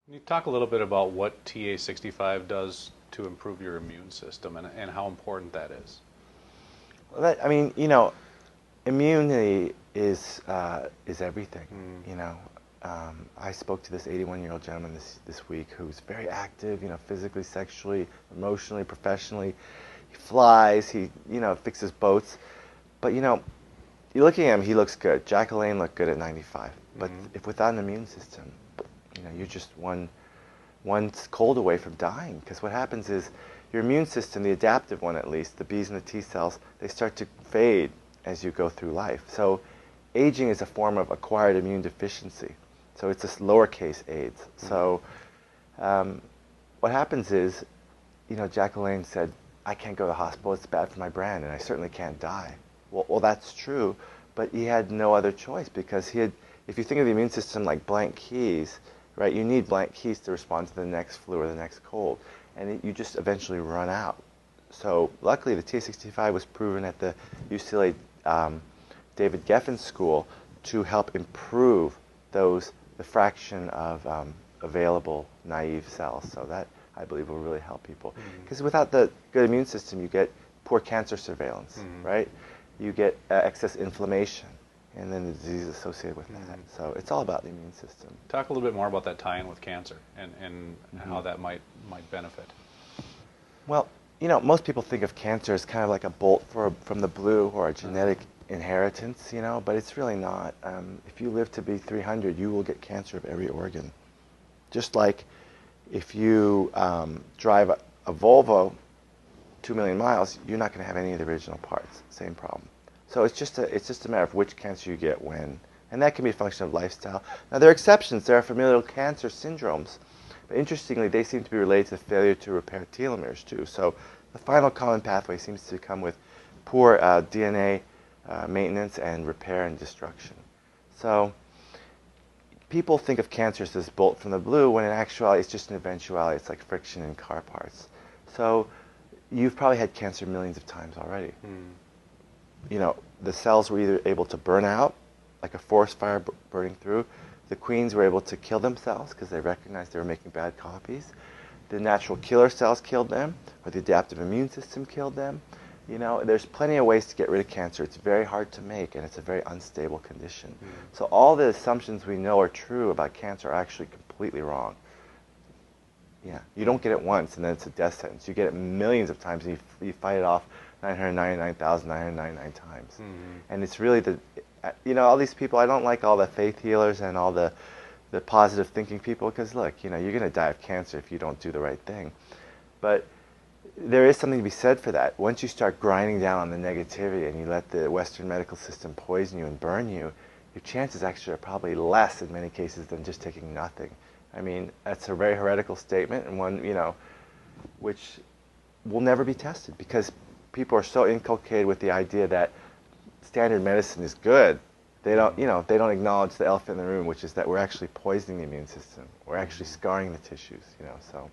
Can you talk a little bit about what TA65 does to improve your immune system and how important that is? Well, immunity is everything. Mm. You know, I spoke to this 81-year-old gentleman this week who's very active. Physically, sexually, emotionally, professionally. He flies. He fixes boats. But you're looking at him. He looks good. Jack LaLanne looked good at 95. But Mm. if without an immune system, you're just one cold away from dying. Because what happens is your immune system, the adaptive one at least, the B's and the T cells, they start to fade as you go through life. So aging is a form of acquired immune deficiency. So it's this lowercase AIDS. Mm. So what happens is, Jack LaLanne said, I can't go to the hospital, it's bad for my brand, and I certainly can't die. Well, that's true, but he had no other choice because if you think of the immune system like blank keys, right, you need blank keys to respond to the next flu or the next cold, and you just eventually run out. So luckily, the TA65 was proven at the UCLA David Geffen School to help improve the fraction of available naive cells. So that, I believe, will really help people. Because without the good immune system, you get poor cancer surveillance, right? You get excess inflammation, and then the disease associated with that. So it's all about the immune system. Talk a little bit more about that tie-in with cancer and how that might benefit. Well, most people think of cancer as kind of like a bolt from the blue or a genetic inheritance, but it's really not. If you live to be 300, you will get cancer of every organ. Just like if you drive a Volvo 2 million miles, you're not going to have any of the original parts. Same problem. So it's just a matter of which cancer you get when. And that can be a function of lifestyle. Now, there are exceptions. There are familial cancer syndromes. But interestingly, they seem to be related to failure to repair telomeres, too. So the final common pathway seems to come with poor DNA maintenance and repair and destruction. So people think of cancer as this bolt from the blue, when in actuality it's just an eventuality. It's like friction in car parts. So you've probably had cancer millions of times already. The cells were either able to burn out, like a forest fire burning through. The queens were able to kill themselves because they recognized they were making bad copies. The natural killer cells killed them, or the adaptive immune system killed them. There's plenty of ways to get rid of cancer. It's very hard to make, and it's a very unstable condition. So all the assumptions we know are true about cancer are actually completely wrong. Yeah, you don't get it once, and then it's a death sentence. You get it millions of times, and you fight it off 999,999 times. And it's really all these people, I don't like all the faith healers and all the positive thinking people, because look, you're going to die of cancer if you don't do the right thing. But there is something to be said for that. Once you start grinding down on the negativity and you let the Western medical system poison you and burn you, your chances actually are probably less in many cases than just taking nothing. I mean, that's a very heretical statement, and one, which will never be tested because people are so inculcated with the idea that standard medicine is good. They don't acknowledge the elephant in the room, which is that we're actually poisoning the immune system. We're actually scarring the tissues, so.